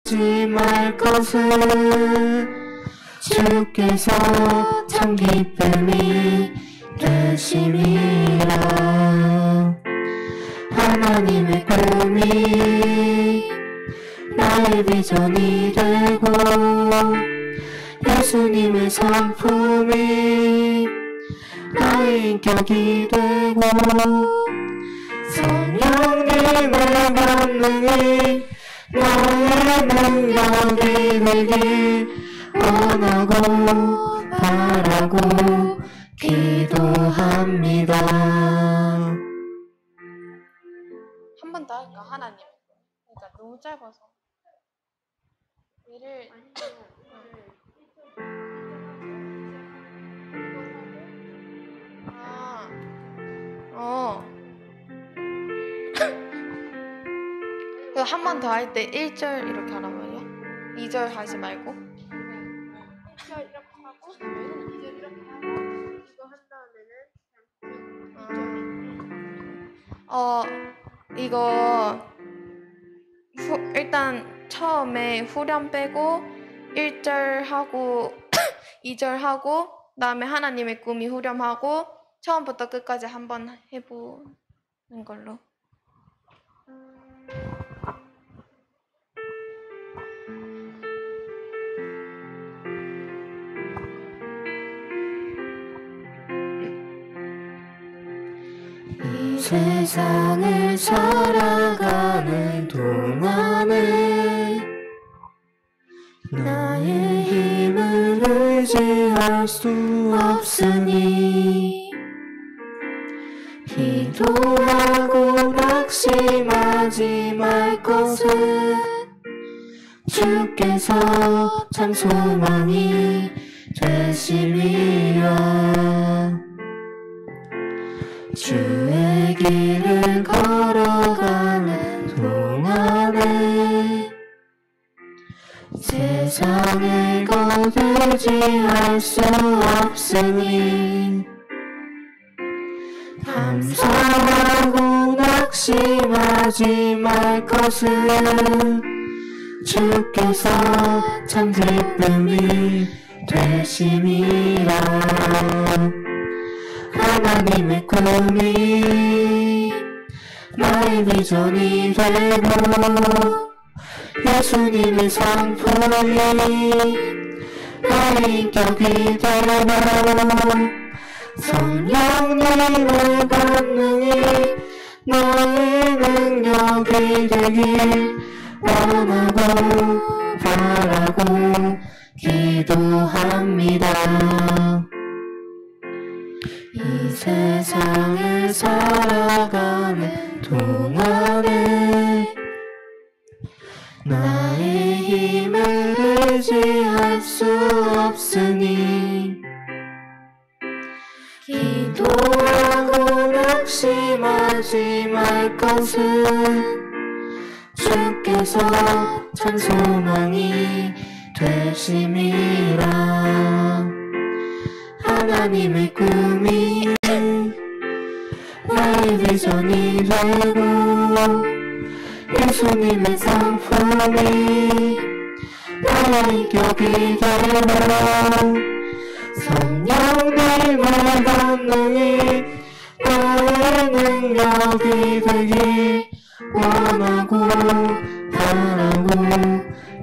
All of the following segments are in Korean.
잊지 말 것은 주께서 참 기쁨이 되심이라. 하나님의 꿈이 나의 비전이 되고 예수님의 성품이 나의 인격이 되고 성령님의 권능이 나의 능력이 되길 원하고 바라고 기도합니다. 한 번 더 할까? 하나님. 그러니까 너무 짧아서. 얘를 한 번 더 할 때 1절 이렇게 하란 말이야? 2절 하지 말고? 1절 이렇게 하고 2절 이렇게 하고 이거 한 다음에는 이거 일단 처음에 후렴 빼고 1절 하고 2절 하고 그다음에 하나님의 꿈이 후렴하고 처음부터 끝까지 한번 해보는 걸로. 이 세상을 살아가는 동안에 나의 힘을 의지할 수 없으니 기도하고 낙심하지 말 것은 주께서 참 소망이 되심이라. 주의 길을 걸어가는 동안에 세상을 거두지할 수 없으니 감사하고 낙심하지 말 것은 주께서 참 기쁨이 되심이라. 하나님의 꿈이 나의 비전이 되고 예수님의 성품이 나의 인격이 되고 성령님의 권능이 나의 능력이 되길 원하고 바라고 기도합니다. 이 세상을 살아가는 동안에 나의 힘을 의지할 수 없으니 기도하고 낙심하지 말 것은 주께서 참 소망이 되심이라. 하나님의 꿈이 나의 비전이 되고 예수님의 성품이 나의 인격이 되고 성령님의 권능이 나의 능력이 되길 원하고 바라고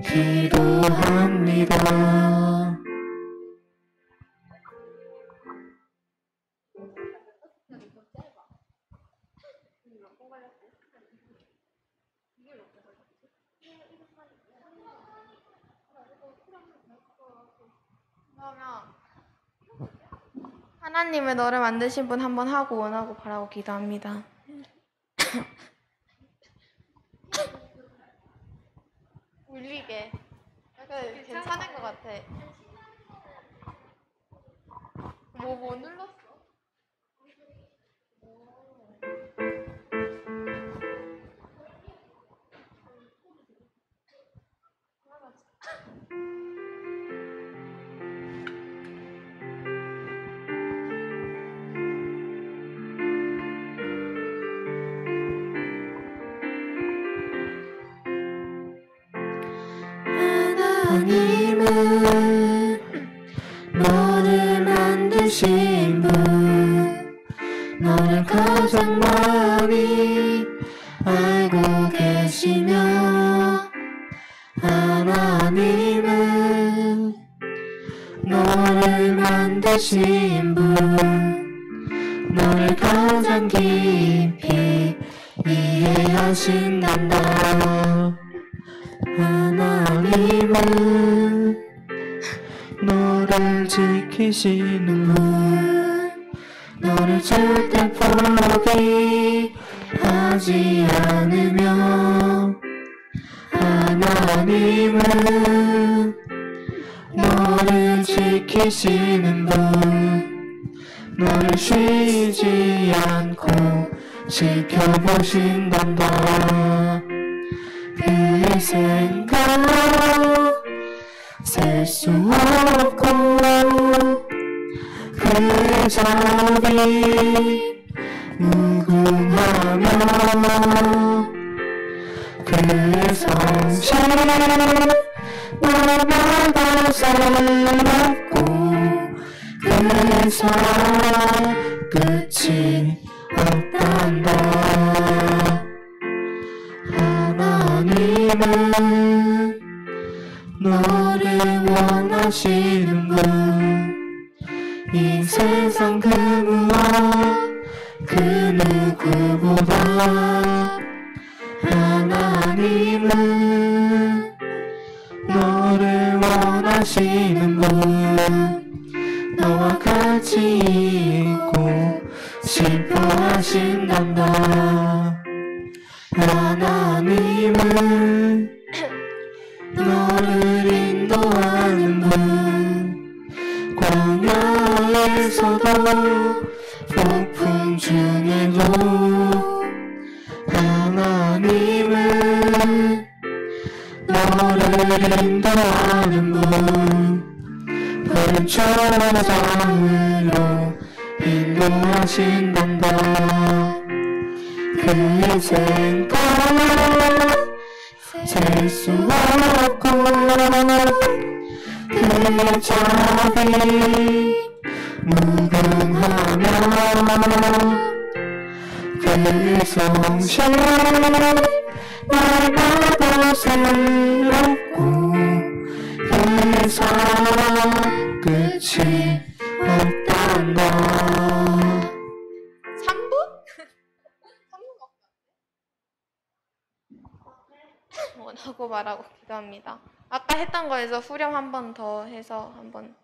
기도합니다. 하나님의 너를 만드신 분 한번 하고 원하고 바라고 기도합니다. 울리게. 약간 괜찮은 것 같아. 뭐 눌렀어? 하나님은 너를 만드신 분, 너를 가장 많이 알고 계시며, 하나님은 너를 만드신 분, 너를 가장 깊이 이해하신단다. 하나님은 너를 지키시는 분, 너를 절대 포기하지 않으며, 하나님은 너를 지키시는 분, 너를 쉬지 않고 지켜보신단다. 그의 생각 셀 수 없고, 그의 자비 무궁하며, 그의 성실 날마다 새롭고, 그의 사랑 끝이 없단다. 하나님은 너를 원하시는 분, 이 세상 그 무엇 그 누구보다 하나님은 너를 원하시는 분, 너와 같이 있고 싶어 하신단다. 하나님은 너를 인도하는 분, 광야에서도 폭풍 중에도 하나님은 너를 인도하는 분, 별천장으로 인도하신단다. 그의 생각 셀 수 없고, 그의 자비 무궁하며, 그의 성실 날마다 새롭고, 그의 사랑 끝이 없단다. 3분? 3분 원하고 말하고 기도합니다. 아까 했던 거에서 후렴 한 번 더 해서 한번.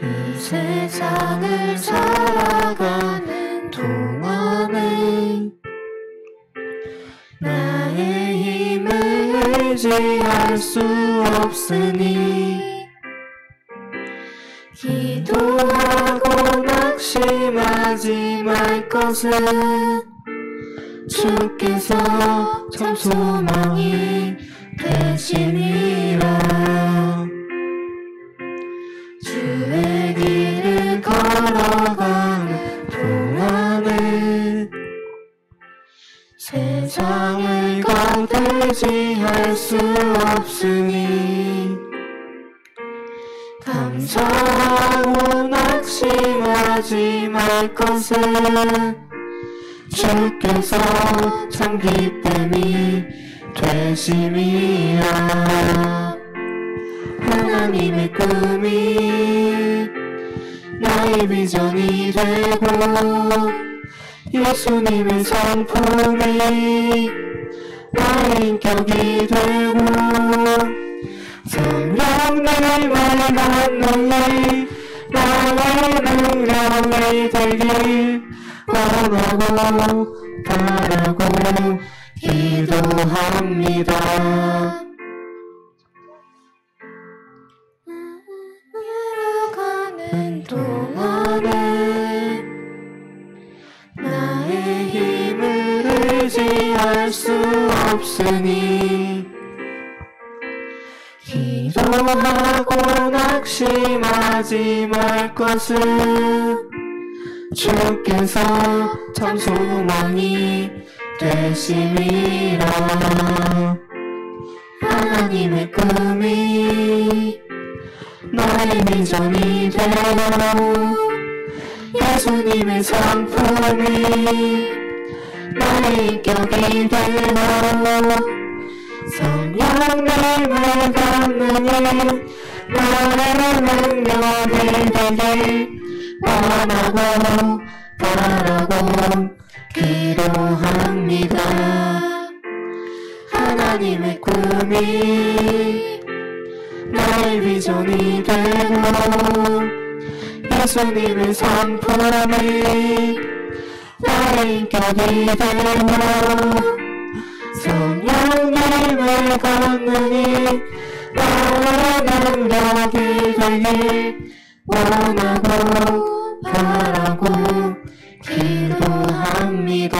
이 세상을 살아가는 동안에 나의 힘을 의지할 수 없으니, 기도하고 낙심하지 말 것은 주께서 참 소망이 되시니라. 주의 길을 걸어가는 동안에 세상을 거두지할 수 없으니, 감사하고 낙심하지 말 것은 주께서 참 기쁨이 되심이라. 하나님의 꿈이 나의 비전이 되고, 예수님의 성품이 나의 인격이 되고, 성령님을 만나니 나의 능력이 되길 원하고 바라고 기도합니다. 걸어가는 동안에 의지할 수 없으니 기도하고 낙심하지 말 것은 주께서 참 소망이 되심이라. 하나님의 꿈이 나의 비전이 되고 예수님의 상품이 나의 인격이 되고 성령님을 받느니 나의 능력이 되길 원하고 바라고 기도합니다. 하나님의 꿈이 나의 비전이 되고 예수님의 상품이 나의 인격이 되고 성령님을 받느니 나의 능력이 되길 원하고 바라고 기도합니다.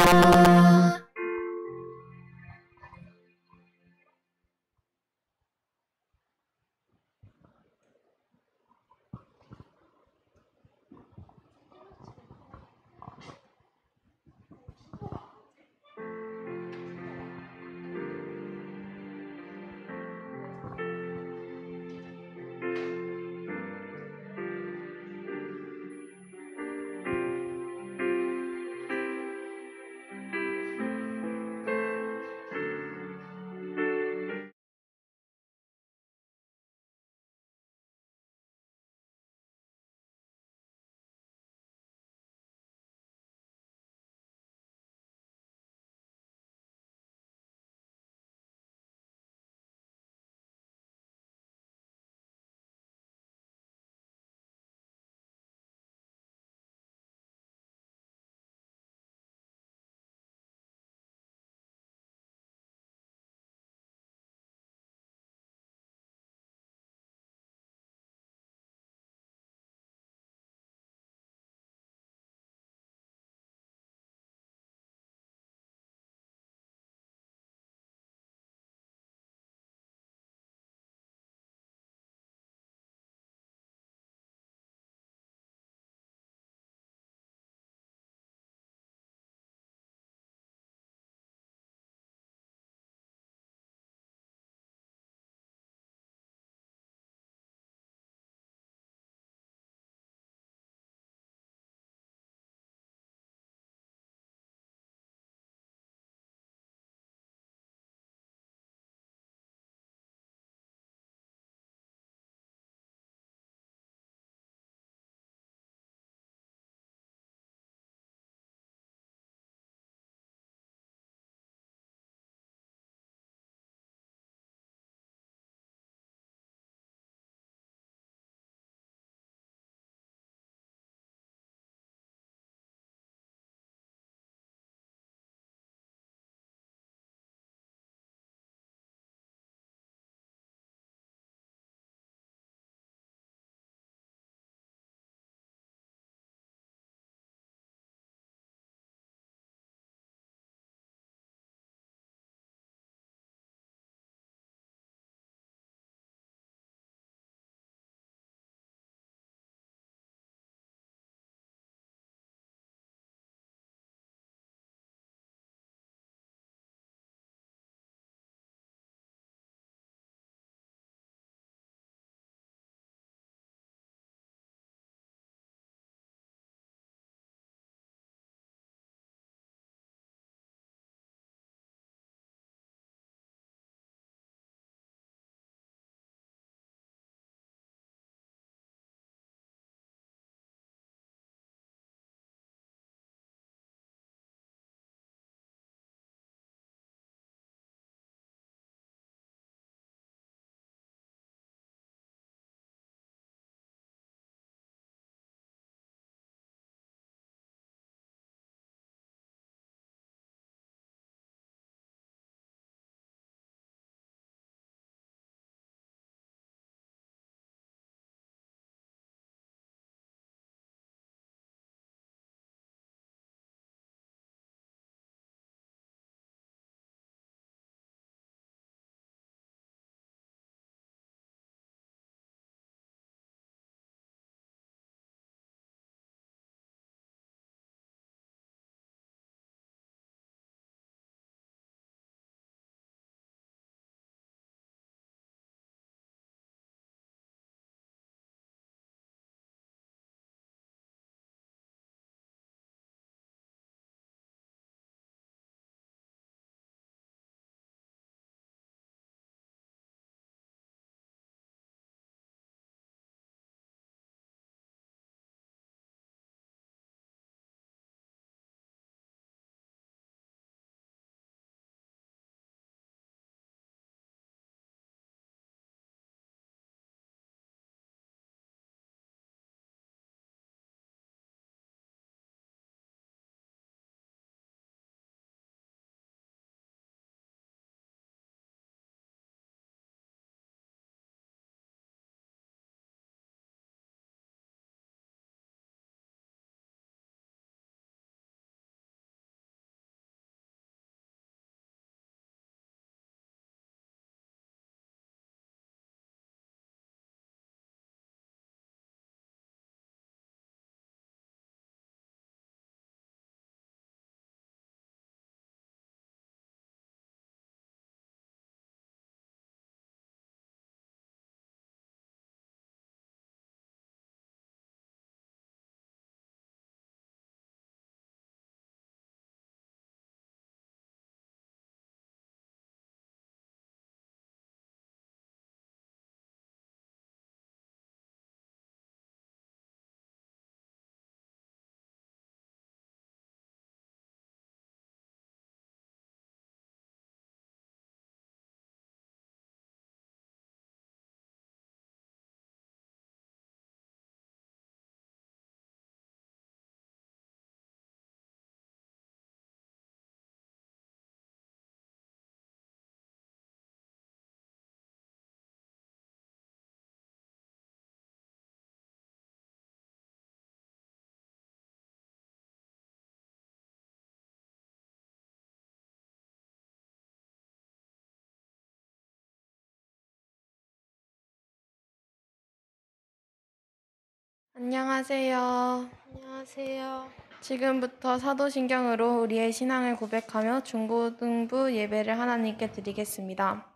안녕하세요. 안녕하세요. 지금부터 사도신경으로 우리의 신앙을 고백하며 중고등부 예배를 하나님께 드리겠습니다.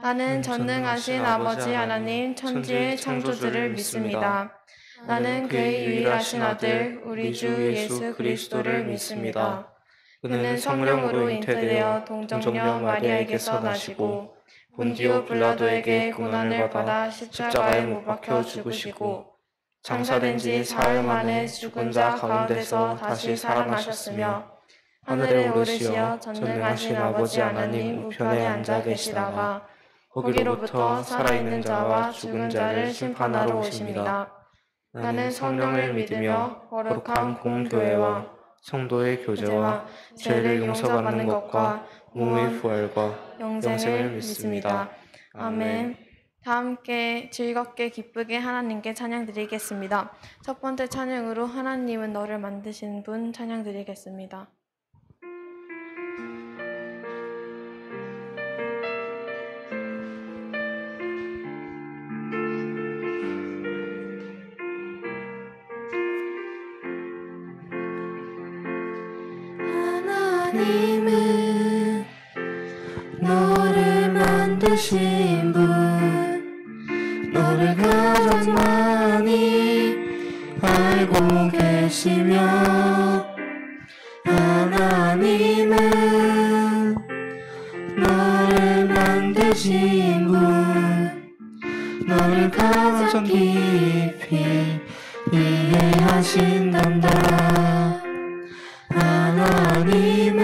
나는 전능하신 아버지 하나님 천지의 창조주를 믿습니다. 나는 그의 유일하신 아들 우리 주 예수 그리스도를 믿습니다. 그는 성령으로 잉태되어 동정녀 마리아에게서 나시고 본디오 빌라도에게 고난을 받아 십자가에 못 박혀 죽으시고 장사된 지 사흘 만에 죽은 자 가운데서 다시 살아나셨으며 하늘에 오르시어 전능하신 아버지 하나님 우편에 앉아 계시다가 거기로부터 살아있는 자와 죽은 자를 심판하러 오십니다. 나는 성령을 믿으며 거룩한 공교회와 성도의 교제와 죄를 용서받는 것과 몸의 부활과 영생을 믿습니다. 아멘. 다 함께 즐겁게 기쁘게 하나님께 찬양 드리겠습니다. 첫 번째 찬양으로 하나님은 너를 만드신 분 찬양 드리겠습니다. 하나님은 너를 만드신 분 너를 가장 많이 알고 계시며 하나님은 너를 만드신 분 너를 가장 깊이 이해하신단다. 하나님은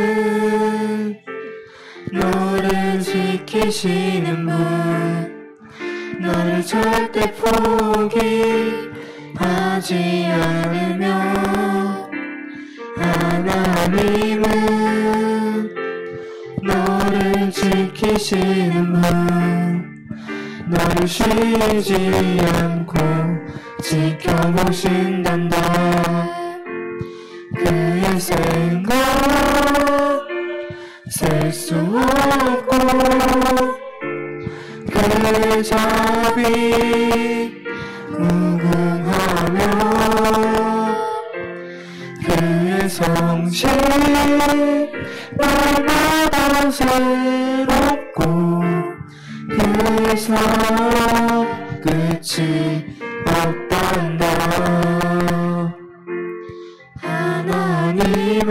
너를 지키시는 분 너를 절대 포기하지 않으며 하나님은 너를 지키시는 분 너를 쉬지 않고 지켜보신단다. 그의 생각 셀 수 없고 그의 자비 무궁하며 그의 성실 날마다 새롭고 그의 사랑 끝이 없단다. 하나님은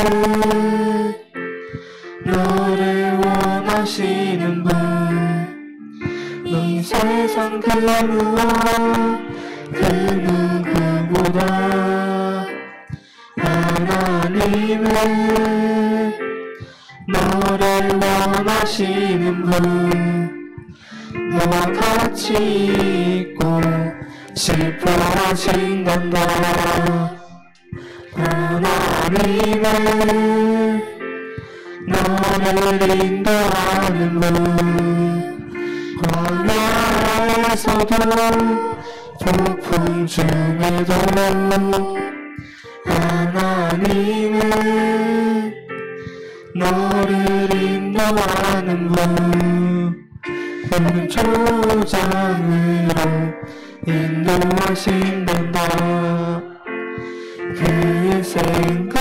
너를 원하시는 분 이 세상 그 무엇 그 누구보다 하나님은 너를 원하시는 분 너와 같이 있고 슬퍼하신단다. 하나님은 너를 인도하는 분 광야에서도 폭풍 중에도 하나님은 너를 인도하는 분 푸른 초장으로 인도하신단다. 그의 생각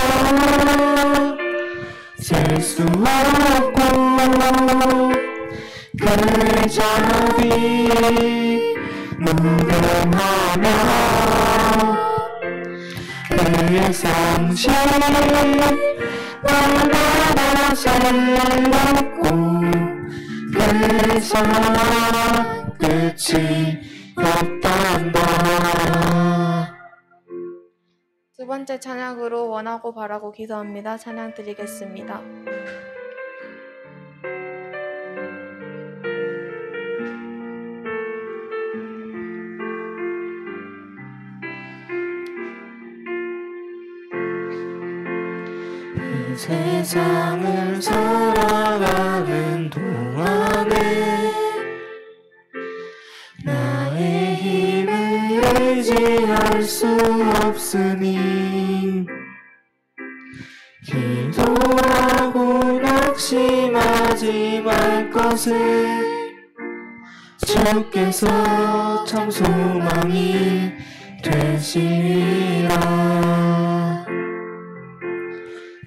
셀 수 없고 그의 자비 무궁하며 그의 성실 날마다 새롭고 그의 사랑 끝이 없단다. 두 번째 찬양으로 원하고 바라고 기도합니다. 찬양 드리겠습니다. 이 세상을 살아가는 동안에 나의 힘을 의지할 수 없으니 기도하고 낙심하지 말 것을 주께서 참 소망이 되시리라.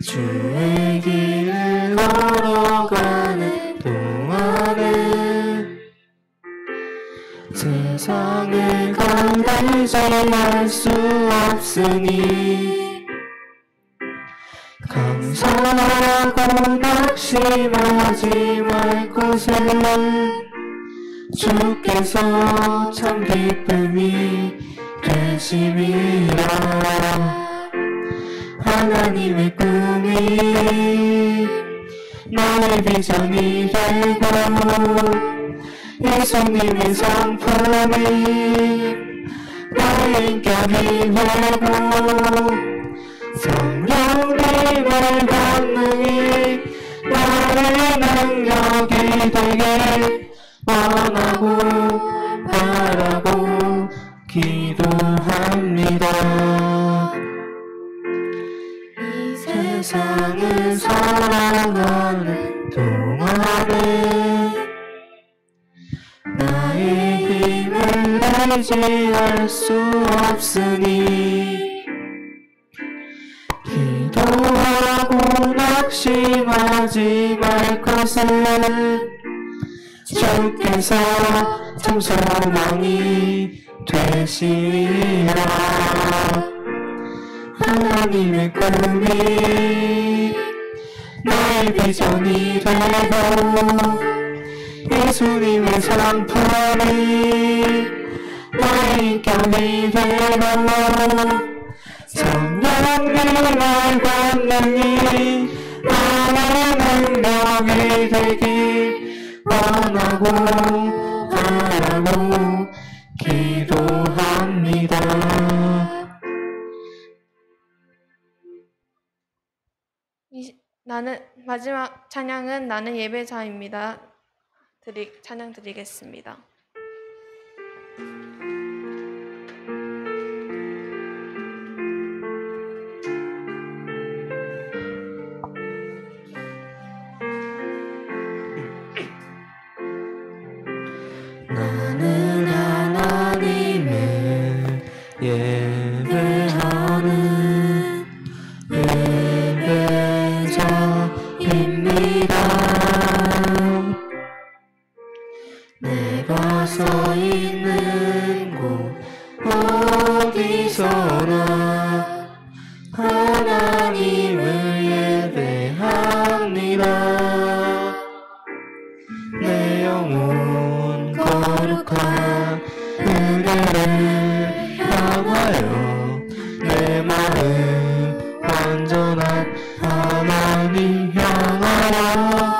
주의 길을 걸어가는 동안에 세상을 감당지 할 수 없으니 감사하고 낙심하지 말 것은 주께서 참 기쁨이 되심이라. 하나님의 꿈이 나의 비전이 되고 예수님의 성품이 나의 인격이 되고 성령님의 권능이 나의 능력이 되길 원하고 바라고 기도합니다. 이 세상을 살아가는 동안에 나의 힘을 의지할 수 없으니 기도하고 낙심하지 말 것은 주께서 참 소망이 되시리라. 하나님의 꿈이 나의 비전이 되고 예수님의 성품이 나의 인격이 되고 성령님의 권능이 나의 능력이 되길 원하고 바라고 기도합니다. 나는 마지막 찬양은 나는 예배자입니다. 찬양 드리겠습니다. 나는 하나님을 예배하는 예배자입니다. 내가 서 있는 곳 어디서나 하나님을 예배합니다. 내 영혼 거룩한 은혜를 향하여 내 마음 완전한 하나님 향하여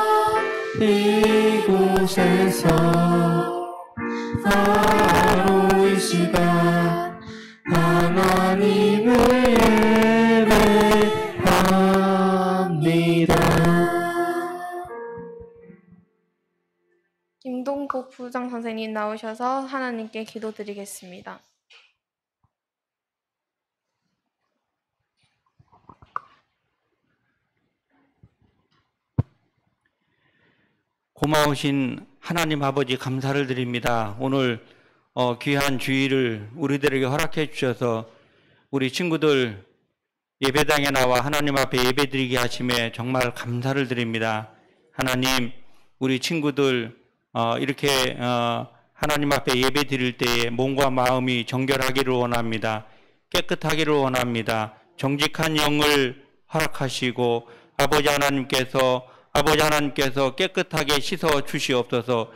이곳에서 바로 이 시간 하나님을 예배합니다. 김동국 부장 선생님 나오셔서 하나님께 기도드리겠습니다. 고마우신 하나님 아버지 감사를 드립니다. 오늘 귀한 주일을 우리들에게 허락해 주셔서 우리 친구들 예배당에 나와 하나님 앞에 예배드리게 하심에 정말 감사를 드립니다. 하나님, 우리 친구들 이렇게 하나님 앞에 예배드릴 때에 몸과 마음이 정결하기를 원합니다. 깨끗하기를 원합니다. 정직한 영을 허락하시고 아버지 하나님께서 깨끗하게 씻어 주시옵소서.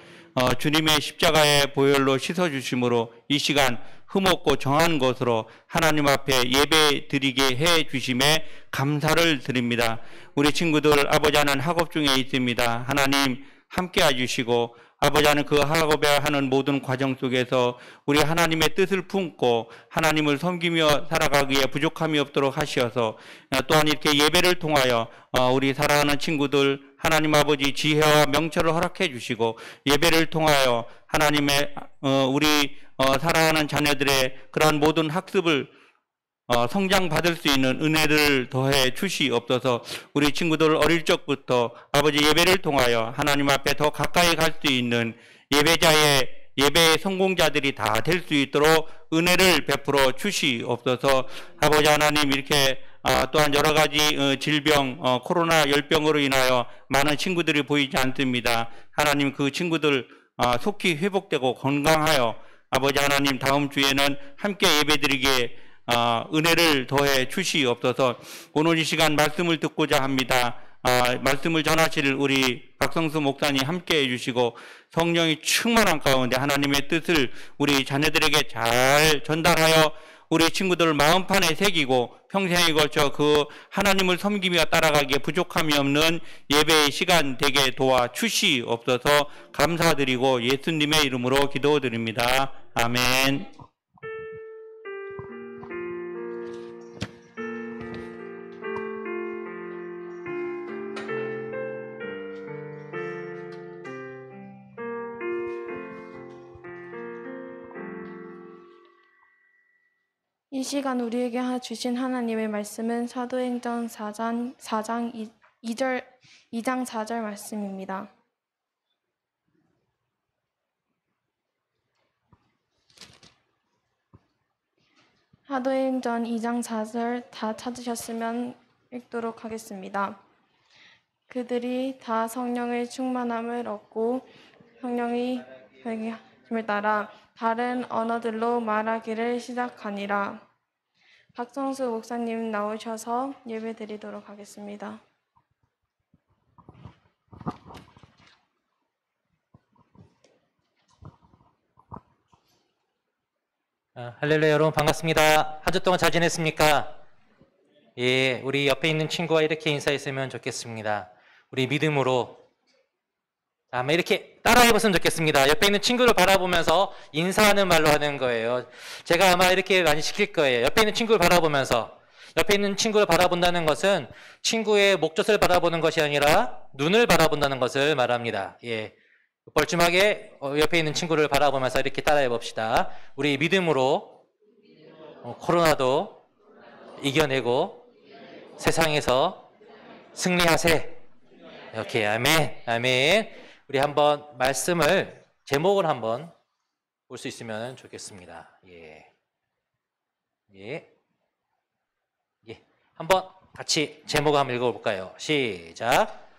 주님의 십자가의 보혈로 씻어 주심으로 이 시간 흠없고 정한 것으로 하나님 앞에 예배 드리게 해 주심에 감사를 드립니다. 우리 친구들 아버지 하나님 학업 중에 있습니다. 하나님 함께 해주시고 아버지 하나님 그 학업에 하는 모든 과정 속에서 우리 하나님의 뜻을 품고 하나님을 섬기며 살아가기에 부족함이 없도록 하시어서 또한 이렇게 예배를 통하여 우리 사랑하는 친구들 하나님 아버지 지혜와 명철을 허락해 주시고 예배를 통하여 하나님의 우리 사랑하는 자녀들의 그러한 모든 학습을 성장받을 수 있는 은혜를 더해 주시옵소서. 우리 친구들 어릴 적부터 아버지 예배를 통하여 하나님 앞에 더 가까이 갈 수 있는 예배의 성공자들이 다 될 수 있도록 은혜를 베풀어 주시옵소서. 아버지 하나님, 이렇게 또한 여러 가지 질병, 코로나 열병으로 인하여 많은 친구들이 보이지 않습니다. 하나님, 그 친구들 속히 회복되고 건강하여 아버지 하나님, 다음 주에는 함께 예배드리기에 은혜를 더해 주시옵소서. 오늘 이 시간 말씀을 듣고자 합니다. 말씀을 전하실 우리 박성수 목사님 함께 해주시고 성령이 충만한 가운데 하나님의 뜻을 우리 자녀들에게 잘 전달하여 우리 친구들 마음판에 새기고 평생에 걸쳐 그 하나님을 섬기며 따라가기에 부족함이 없는 예배의 시간 되게 도와주시옵소서. 감사드리고 예수님의 이름으로 기도드립니다. 아멘. 이 시간 우리에게 주신 하나님의 말씀은 사도행전 4장 4절 말씀입니다. 사도행전 2장 4절 다 찾으셨으면 읽도록 하겠습니다. 그들이 다 성령의 충만함을 얻고 성령의 힘을 따라 다른 언어들로 말하기를 시작하니라. 박성수 목사님 나오셔서 예배드리도록 하겠습니다. 할렐루야. 여러분 반갑습니다. 한 주 동안 잘 지냈습니까? 예, 우리 옆에 있는 친구와 이렇게 인사했으면 좋겠습니다. 우리 믿음으로 아마 이렇게 따라해봤으면 좋겠습니다. 옆에 있는 친구를 바라보면서 인사하는 말로 하는 거예요. 제가 아마 이렇게 많이 시킬 거예요. 옆에 있는 친구를 바라보면서. 옆에 있는 친구를 바라본다는 것은 친구의 목젖을 바라보는 것이 아니라 눈을 바라본다는 것을 말합니다. 예, 뻘쭘하게 옆에 있는 친구를 바라보면서 이렇게 따라해봅시다. 우리 믿음으로 코로나도 이겨내고 세상에서 승리하세. 이렇게 아멘, 아멘. 우리 한번 말씀을 제목을 한번 볼 수 있으면 좋겠습니다. 예, 예, 예. 한번 같이 제목을 한번 읽어볼까요? 시작.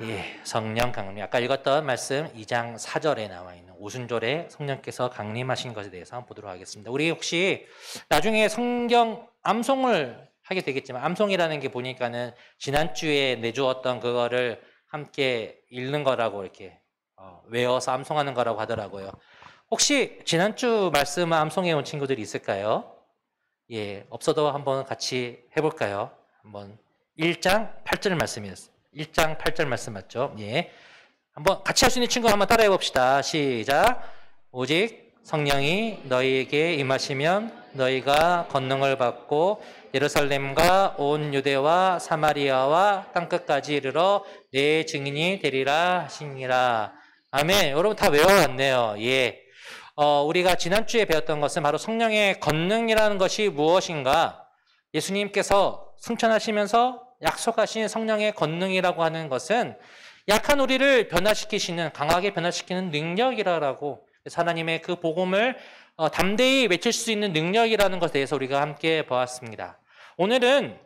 예, 성령 강림. 아까 읽었던 말씀 2장 4절에 나와 있는 오순절에 성령께서 강림하신 것에 대해서 한번 보도록 하겠습니다. 우리 혹시 나중에 성경 암송을 하게 되겠지만 암송이라는 게 보니까는 지난주에 내주었던 그거를 함께 읽는 거라고 이렇게 외워서 암송하는 거라고 하더라고요. 혹시 지난주 말씀 암송해 온 친구들이 있을까요? 예, 없어도 한번 같이 해볼까요? 한번 1장 8절 말씀이었어요. 1장 8절 말씀 맞죠? 예, 한번 같이 할 수 있는 친구 한번 따라해 봅시다. 시작. 오직 성령이 너희에게 임하시면 너희가 권능을 받고 예루살렘과 온 유대와 사마리아와 땅끝까지 이르러 내 증인이 되리라 하시니라. 아멘. 여러분 다 외워왔네요. 예. 우리가 지난주에 배웠던 것은 바로 성령의 권능이라는 것이 무엇인가? 예수님께서 승천하시면서 약속하신 성령의 권능이라고 하는 것은 약한 우리를 변화시키시는, 강하게 변화시키는 능력이라고, 하나님의 그 복음을 담대히 외칠 수 있는 능력이라는 것에 대해서 우리가 함께 보았습니다. 오늘은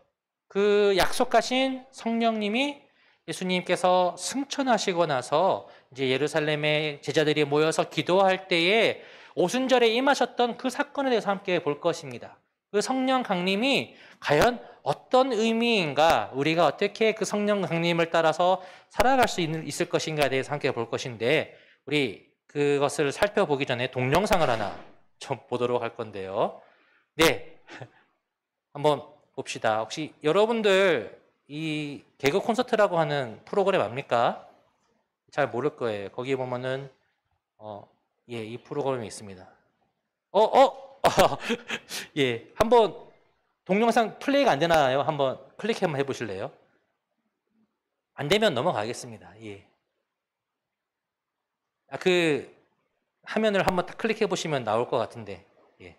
그 약속하신 성령님이 예수님께서 승천하시고 나서 이제 예루살렘에 제자들이 모여서 기도할 때에 오순절에 임하셨던 그 사건에 대해서 함께 볼 것입니다. 그 성령 강림이 과연 어떤 의미인가, 우리가 어떻게 그 성령 강림을 따라서 살아갈 수 있을 것인가에 대해서 함께 볼 것인데, 우리 그것을 살펴보기 전에 동영상을 하나 좀 보도록 할 건데요. 네, 한번 봅시다. 혹시 여러분들 이 개그 콘서트라고 하는 프로그램 압니까? 잘 모를 거예요. 거기 보면은 예, 이 프로그램이 있습니다. 예, 한번 동영상 플레이가 안 되나요? 한번 클릭 한번 해보실래요? 안 되면 넘어가겠습니다. 예. 그 화면을 한번 딱 클릭해 보시면 나올 것 같은데, 예.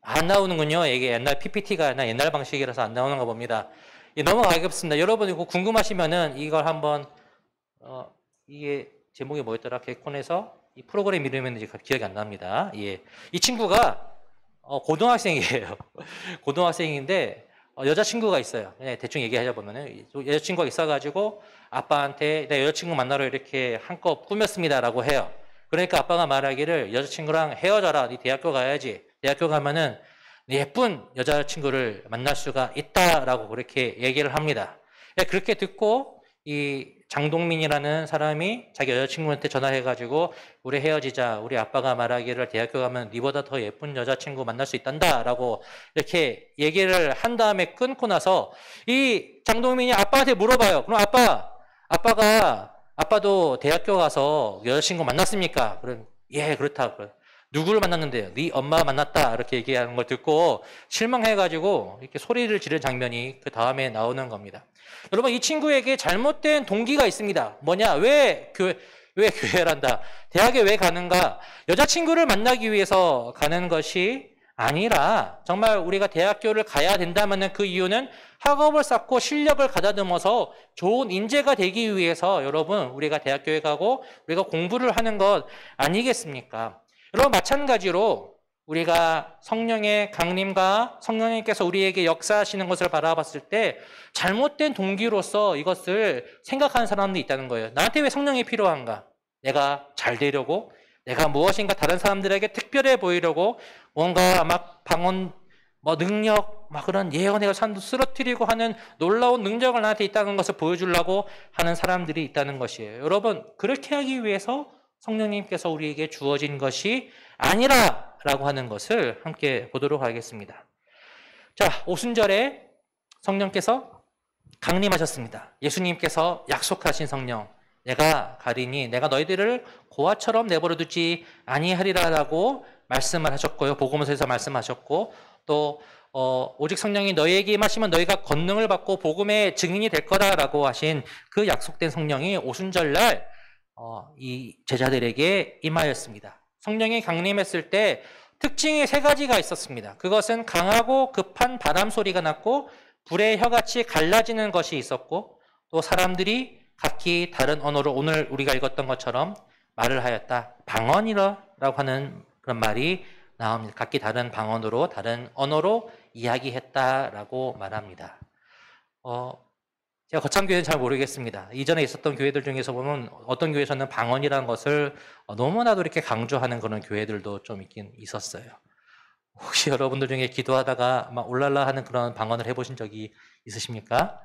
안 나오는군요. 이게 옛날 PPT가 아니라 옛날 방식이라서 안 나오는가 봅니다. 예, 넘어가겠습니다. 여러분 이거 궁금하시면은 이걸 한번 이게 제목이 뭐였더라? 개콘에서 이 프로그램 이름은 이제 기억이 안 납니다. 예. 이 친구가 고등학생이에요. 고등학생인데 여자친구가 있어요. 네, 대충 얘기하자 보면은 여자친구가 있어가지고 아빠한테 내 여자친구 만나러 이렇게 한껏 꾸몄습니다라고 해요. 그러니까 아빠가 말하기를 여자친구랑 헤어져라. 네 대학교 가야지. 대학교 가면은 예쁜 여자친구를 만날 수가 있다라고 그렇게 얘기를 합니다. 그렇게 듣고 이 장동민이라는 사람이 자기 여자친구한테 전화해가지고 우리 헤어지자. 우리 아빠가 말하기를 대학교 가면 네보다 더 예쁜 여자친구 만날 수 있단다라고 이렇게 얘기를 한 다음에 끊고 나서 이 장동민이 아빠한테 물어봐요. 그럼 아빠도 대학교 가서 여자친구 만났습니까? 그럼 예 그렇다. 누구를 만났는데요? 네 엄마 만났다. 이렇게 얘기하는 걸 듣고 실망해가지고 이렇게 소리를 지르는 장면이 그 다음에 나오는 겁니다. 여러분 이 친구에게 잘못된 동기가 있습니다. 뭐냐? 왜 교회란다? 대학에 왜 가는가? 여자친구를 만나기 위해서 가는 것이 아니라 정말 우리가 대학교를 가야 된다면 그 이유는 학업을 쌓고 실력을 가다듬어서 좋은 인재가 되기 위해서 여러분 우리가 대학교에 가고 우리가 공부를 하는 것 아니겠습니까? 여러분 마찬가지로 우리가 성령의 강림과 성령님께서 우리에게 역사하시는 것을 바라봤을 때 잘못된 동기로서 이것을 생각하는 사람도 있다는 거예요. 나한테 왜 성령이 필요한가? 내가 잘 되려고, 내가 무엇인가 다른 사람들에게 특별해 보이려고 뭔가 막 방언, 능력, 그런 예언의 산도 쓰러뜨리고 하는 놀라운 능력을 나한테 있다는 것을 보여주려고 하는 사람들이 있다는 것이에요. 여러분 그렇게 하기 위해서 성령님께서 우리에게 주어진 것이 아니라라고 하는 것을 함께 보도록 하겠습니다. 자, 오순절에 성령께서 강림하셨습니다. 예수님께서 약속하신 성령, 내가 가리니 내가 너희들을 고아처럼 내버려 두지 아니하리라라고 말씀을 하셨고요. 복음서에서 말씀하셨고 또 오직 성령이 너희에게 임하시면 너희가 권능을 받고 복음의 증인이 될 거다라고 하신 그 약속된 성령이 오순절날 이 제자들에게 임하였습니다. 성령이 강림했을 때 특징이 3가지가 있었습니다. 그것은 강하고 급한 바람 소리가 났고 불의 혀같이 갈라지는 것이 있었고 또 사람들이 각기 다른 언어로 오늘 우리가 읽었던 것처럼 말을 하였다. 방언이라고 하는 그런 말이 나옵니다. 각기 다른 방언으로 다른 언어로 이야기했다라고 말합니다. 제가 거창교회는 잘 모르겠습니다. 이전에 있었던 교회들 중에서 보면 어떤 교회에서는 방언이라는 것을 너무나도 이렇게 강조하는 그런 교회들도 좀 있긴 있었어요. 혹시 여러분들 중에 기도하다가 막 올랄라 하는 그런 방언을 해보신 적이 있으십니까?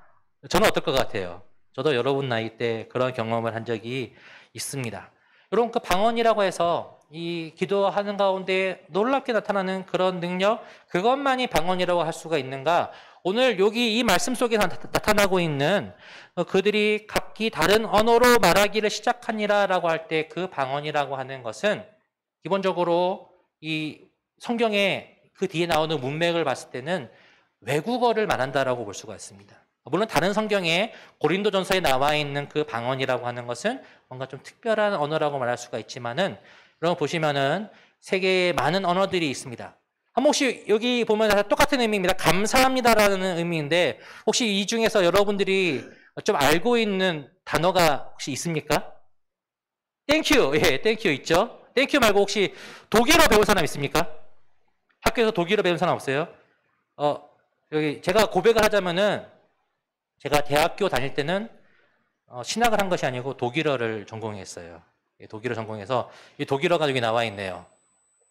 저는 어떨 것 같아요? 저도 여러분 나이 때 그런 경험을 한 적이 있습니다. 여러분 그 방언이라고 해서 이 기도하는 가운데 놀랍게 나타나는 그런 능력, 그것만이 방언이라고 할 수가 있는가? 오늘 여기 이 말씀 속에 나타나고 있는 그들이 각기 다른 언어로 말하기를 시작하니라라고 할 때 그 방언이라고 하는 것은 기본적으로 이 성경에 그 뒤에 나오는 문맥을 봤을 때는 외국어를 말한다라고 볼 수가 있습니다. 물론 다른 성경에 고린도전서에 나와 있는 그 방언이라고 하는 것은 뭔가 좀 특별한 언어라고 말할 수가 있지만은 여러분 보시면은 세계에 많은 언어들이 있습니다. 혹시 여기 보면 똑같은 의미입니다. 감사합니다라는 의미인데 혹시 이 중에서 여러분들이 좀 알고 있는 단어가 혹시 있습니까? 땡큐, 예, 땡큐 있죠? 땡큐 말고 혹시 독일어 배운 사람 있습니까? 학교에서 독일어 배운 사람 없어요? 여기 제가 고백을 하자면은 제가 대학교 다닐 때는 신학을 한 것이 아니고 독일어를 전공했어요. 예, 독일어 전공해서 이 독일어가 여기 나와 있네요.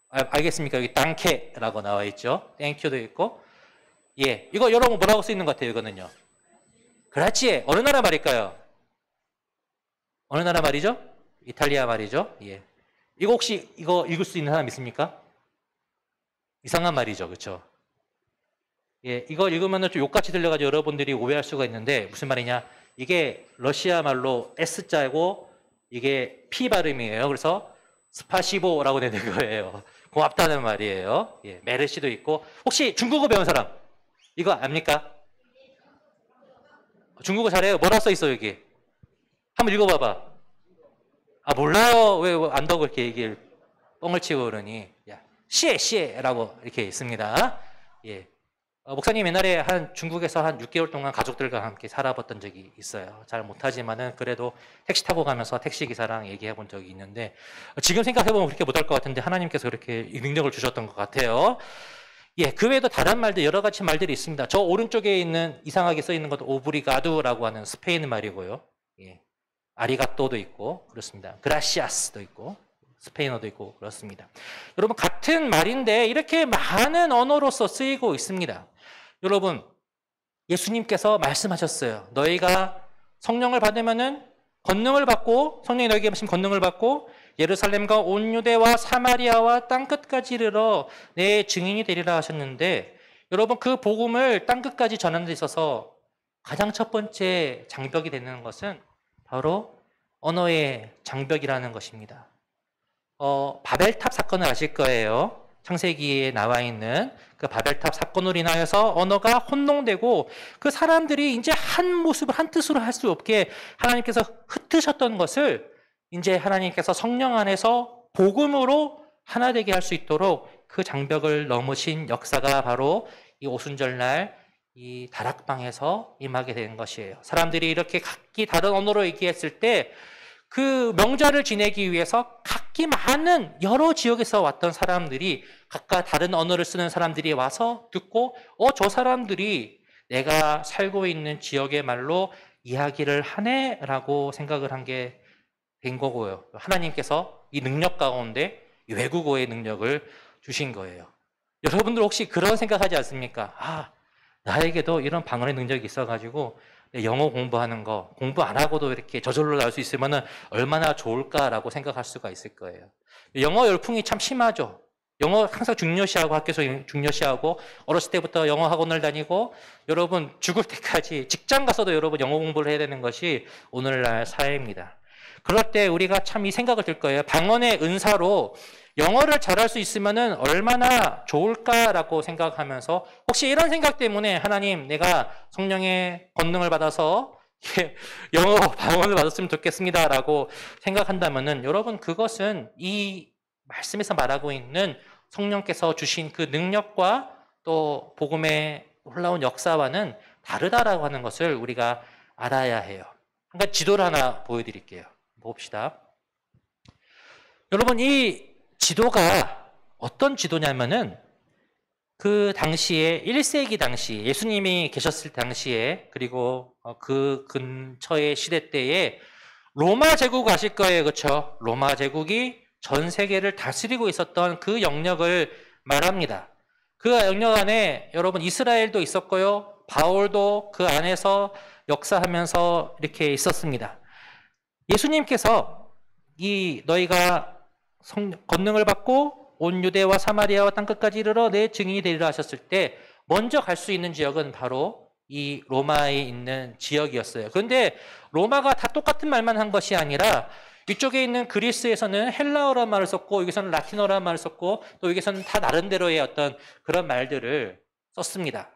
알겠습니까? 여기 땅케라고 나와 있죠. 땡큐도 있고. 예, 이거 여러분 뭐라고 쓰이는 것 같아요? 이거는요. 그렇지. 어느 나라 말일까요? 어느 나라 말이죠? 이탈리아 말이죠. 예. 이거 혹시 이거 읽을 수 있는 사람 있습니까? 이상한 말이죠, 그렇죠? 예, 이거 읽으면 좀 욕같이 들려가지고 여러분들이 오해할 수가 있는데 무슨 말이냐? 이게 러시아 말로 S자고 이게 P 발음이에요. 그래서 스파시보라고 되는 거예요. 고맙다는 말이에요. 예, 메르시도 있고. 혹시 중국어 배운 사람? 이거 압니까? 중국어 잘해요? 뭐라 써 있어 여기? 한번 읽어봐봐. 몰라요. 왜 안다고 이렇게 얘기를 뻥을 치고 그러니? 야, 시에라고 이렇게 있습니다. 예. 목사님 옛날에 중국에서 한 6개월 동안 가족들과 함께 살아봤던 적이 있어요. 잘 못하지만은 그래도 택시 타고 가면서 택시 기사랑 얘기해 본 적이 있는데, 지금 생각해 보면 그렇게 못할 것 같은데 하나님께서 그렇게 이 능력을 주셨던 것 같아요. 예, 그 외에도 다른 말들, 여러 가지 말들이 있습니다. 저 오른쪽에 있는 이상하게 써 있는 것도 오브리가두라고 하는 스페인 말이고요. 예, 아리가또도 있고 그렇습니다. 그라시아스도 있고 스페인어도 있고 그렇습니다. 여러분, 같은 말인데 이렇게 많은 언어로서 쓰이고 있습니다. 여러분, 예수님께서 말씀하셨어요. 너희가 성령을 받으면은 권능을 받고, 성령이 너희에게 하신 권능을 받고 예루살렘과 온 유대와 사마리아와 땅끝까지 이르러 내 증인이 되리라 하셨는데, 여러분, 그 복음을 땅끝까지 전하는 데 있어서 가장 첫 번째 장벽이 되는 것은 바로 언어의 장벽이라는 것입니다. 바벨탑 사건을 아실 거예요. 창세기에 나와 있는 그 바벨탑 사건으로 인하여서 언어가 혼동되고 그 사람들이 이제 한 모습을 한 뜻으로 할 수 없게 하나님께서 흩으셨던 것을 이제 하나님께서 성령 안에서 복음으로 하나 되게 할 수 있도록 그 장벽을 넘으신 역사가 바로 이 오순절날 이 다락방에서 임하게 된 것이에요. 사람들이 이렇게 각기 다른 언어로 얘기했을 때 그 명절을 지내기 위해서 각기 많은 여러 지역에서 왔던 사람들이, 각각 다른 언어를 쓰는 사람들이 와서 듣고 저 사람들이 내가 살고 있는 지역의 말로 이야기를 하네라고 생각을 한 게 된 거고요. 하나님께서 이 능력 가운데 이 외국어의 능력을 주신 거예요. 여러분들 혹시 그런 생각하지 않습니까? 나에게도 이런 방언의 능력이 있어가지고 영어 공부하는 거, 공부 안 하고도 이렇게 저절로 나올 수 있으면 얼마나 좋을까라고 생각할 수가 있을 거예요. 영어 열풍이 참 심하죠. 영어 항상 중요시하고, 학교에서 중요시하고, 어렸을 때부터 영어 학원을 다니고, 여러분 죽을 때까지 직장 가서도 여러분 영어 공부를 해야 되는 것이 오늘날 사회입니다. 그럴 때 우리가 참 이 생각을 들 거예요. 방언의 은사로 영어를 잘할 수 있으면 얼마나 좋을까라고 생각하면서, 혹시 이런 생각 때문에 하나님, 내가 성령의 권능을 받아서 영어 방언을 받았으면 좋겠습니다라고 생각한다면은, 여러분, 그것은 이 말씀에서 말하고 있는 성령께서 주신 그 능력과 또 복음의 올라온 역사와는 다르다라고 하는 것을 우리가 알아야 해요. 한 가지 지도를 하나 보여드릴게요. 봅시다. 여러분, 이 지도가 어떤 지도냐면은 그 당시에 1세기 당시 예수님이 계셨을 당시에, 그리고 그 근처의 시대 때에 로마 제국 아실 거예요. 그렇죠? 로마 제국이 전 세계를 다스리고 있었던 그 영역을 말합니다. 그 영역 안에 여러분 이스라엘도 있었고요. 바울도 그 안에서 역사하면서 이렇게 있었습니다. 예수님께서 너희가 권능을 받고 온 유대와 사마리아와 땅끝까지 이르러 내 증인이 되리라 하셨을 때 먼저 갈 수 있는 지역은 바로 이 로마에 있는 지역이었어요. 그런데 로마가 다 똑같은 말만 한 것이 아니라 이쪽에 있는 그리스에서는 헬라어란 말을 썼고, 여기서는 라틴어란 말을 썼고, 또 여기서는 다 나름대로의 어떤 그런 말들을 썼습니다.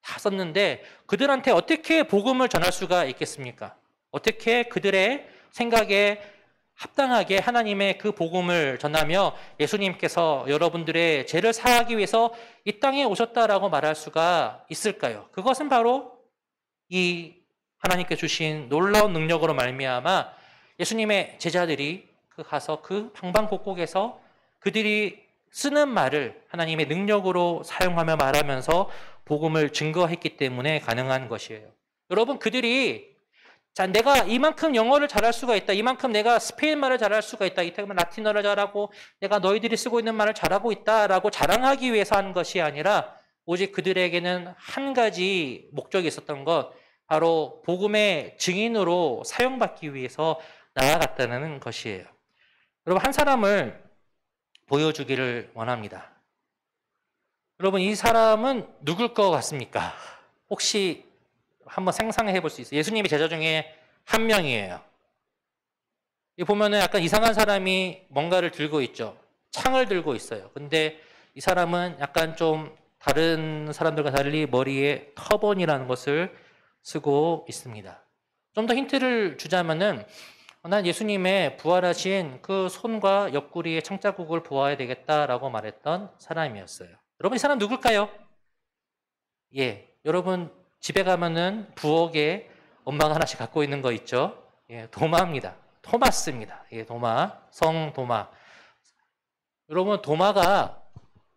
다 썼는데 그들한테 어떻게 복음을 전할 수가 있겠습니까? 어떻게 그들의 생각에 합당하게 하나님의 그 복음을 전하며 예수님께서 여러분들의 죄를 사하기 위해서 이 땅에 오셨다라고 말할 수가 있을까요? 그것은 바로 이 하나님께 주신 놀라운 능력으로 말미암아 예수님의 제자들이 가서 그 방방곡곡에서 그들이 쓰는 말을 하나님의 능력으로 사용하며 말하면서 복음을 증거했기 때문에 가능한 것이에요. 여러분, 그들이 내가 이만큼 영어를 잘할 수가 있다, 이만큼 내가 스페인 말을 잘할 수가 있다, 이태만 라틴어를 잘하고 내가 너희들이 쓰고 있는 말을 잘하고 있다라고 자랑하기 위해서 한 것이 아니라 오직 그들에게는 한 가지 목적이 있었던 것, 바로 복음의 증인으로 사용받기 위해서 나아갔다는 것이에요. 여러분, 한 사람을 보여주기를 원합니다. 여러분, 이 사람은 누굴 것 같습니까? 혹시 한번 상상해 볼 수 있어요? 예수님의 제자 중에 한 명이에요. 이 보면은 약간 이상한 사람이 뭔가를 들고 있죠. 창을 들고 있어요. 근데 이 사람은 약간 좀 다른 사람들과 달리 머리에 터번이라는 것을 쓰고 있습니다. 좀 더 힌트를 주자면은, 난 예수님의 부활하신 그 손과 옆구리의 창자국을 보아야 되겠다라고 말했던 사람이었어요. 여러분, 이 사람 누굴까요? 예, 여러분 집에 가면은 부엌에 엄마가 하나씩 갖고 있는 거 있죠? 예, 도마입니다. 토마스입니다. 예, 도마, 성도마. 여러분 도마가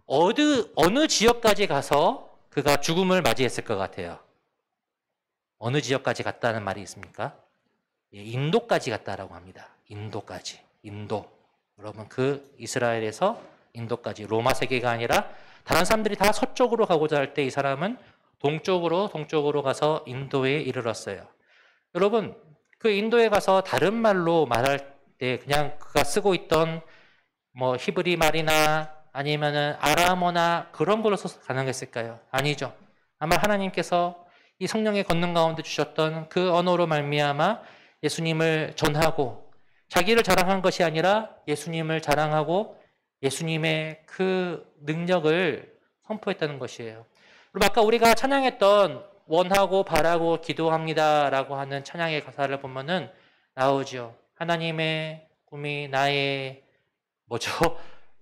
어느 지역까지 가서 그가 죽음을 맞이했을 것 같아요? 어느 지역까지 갔다는 말이 있습니까? 예, 인도까지 갔다라고 합니다. 인도까지. 인도. 여러분 그 이스라엘에서 인도까지 로마 세계가 아니라 다른 사람들이 다 서쪽으로 가고자 할 때 이 사람은 동쪽으로 가서 인도에 이르렀어요. 여러분 그 인도에 가서 다른 말로 말할 때 그냥 그가 쓰고 있던 뭐 히브리 말이나 아니면은 아람어나 그런 걸로 써서 가능했을까요? 아니죠. 아마 하나님께서 이 성령의 권능 가운데 주셨던 그 언어로 말미암아 예수님을 전하고 자기를 자랑한 것이 아니라 예수님을 자랑하고 예수님의 그 능력을 선포했다는 것이에요. 그럼 아까 우리가 찬양했던 원하고 바라고 기도합니다라고 하는 찬양의 가사를 보면은 나오죠. 하나님의 꿈이 나의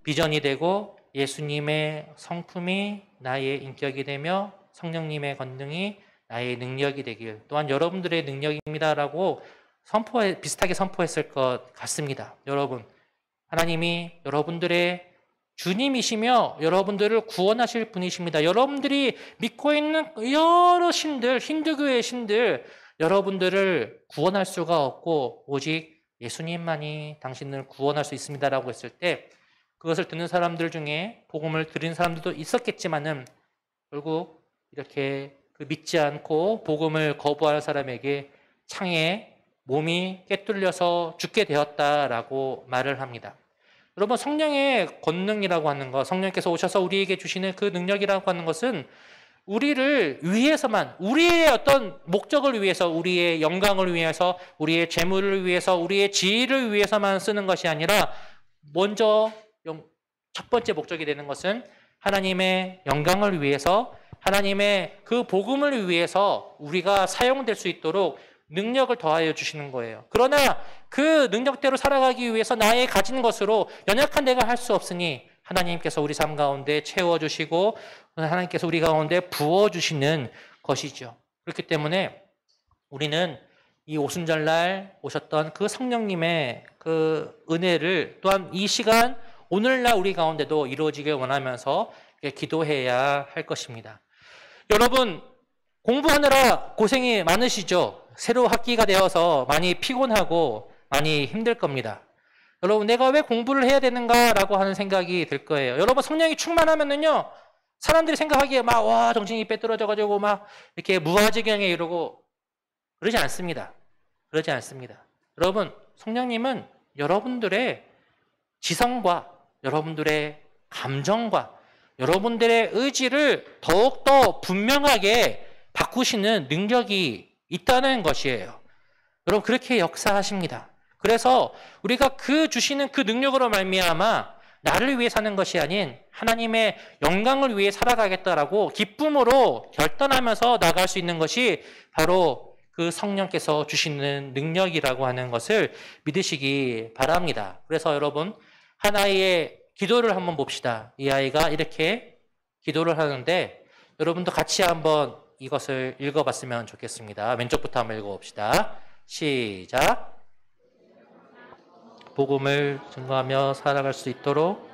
비전이 되고 예수님의 성품이 나의 인격이 되며 성령님의 권능이 나의 능력이 되길 또한 여러분들의 능력입니다라고 비슷하게 선포했을 것 같습니다. 여러분, 하나님이 여러분들의 주님이시며 여러분들을 구원하실 분이십니다. 여러분들이 믿고 있는 여러 신들, 힌두교의 신들, 여러분들을 구원할 수가 없고 오직 예수님만이 당신을 구원할 수 있습니다라고 했을 때 그것을 듣는 사람들 중에 복음을 들은 사람들도 있었겠지만은 결국 이렇게 믿지 않고 복음을 거부하는 사람에게 창에 몸이 꿰뚫려서 죽게 되었다라고 말을 합니다. 여러분 성령의 권능이라고 하는 것, 성령께서 오셔서 우리에게 주시는 그 능력이라고 하는 것은 우리를 위해서만, 우리의 어떤 목적을 위해서, 우리의 영광을 위해서, 우리의 재물을 위해서, 우리의 지위를 위해서만 쓰는 것이 아니라 먼저 첫 번째 목적이 되는 것은 하나님의 영광을 위해서, 하나님의 그 복음을 위해서 우리가 사용될 수 있도록 능력을 더하여 주시는 거예요. 그러나 그 능력대로 살아가기 위해서 나의 가진 것으로 연약한 내가 할 수 없으니 하나님께서 우리 삶 가운데 채워주시고 하나님께서 우리 가운데 부어주시는 것이죠. 그렇기 때문에 우리는 이 오순절날 오셨던 그 성령님의 그 은혜를 또한 이 시간 오늘날 우리 가운데도 이루어지길 원하면서 기도해야 할 것입니다. 여러분 공부하느라 고생이 많으시죠? 새로 학기가 되어서 많이 피곤하고 많이 힘들 겁니다. 여러분 내가 왜 공부를 해야 되는가라고 하는 생각이 들 거예요. 여러분 성령이 충만하면은요 사람들이 생각하기에 와 정신이 빼떨어져가지고 막 이렇게 무아지경에 이르고 그러지 않습니다. 그러지 않습니다. 여러분 성령님은 여러분들의 지성과 여러분들의 감정과 여러분들의 의지를 더욱더 분명하게 바꾸시는 능력이 있다는 것이에요. 여러분 그렇게 역사하십니다. 그래서 우리가 그 주시는 그 능력으로 말미암아 나를 위해 사는 것이 아닌 하나님의 영광을 위해 살아가겠다라고 기쁨으로 결단하면서 나갈 수 있는 것이 바로 그 성령께서 주시는 능력이라고 하는 것을 믿으시기 바랍니다. 그래서 여러분 하나의 기도를 한번 봅시다. 이 아이가 이렇게 기도를 하는데 여러분도 같이 한번 이것을 읽어봤으면 좋겠습니다. 왼쪽부터 한번 읽어봅시다. 시작. 복음을 증거하며 살아갈 수 있도록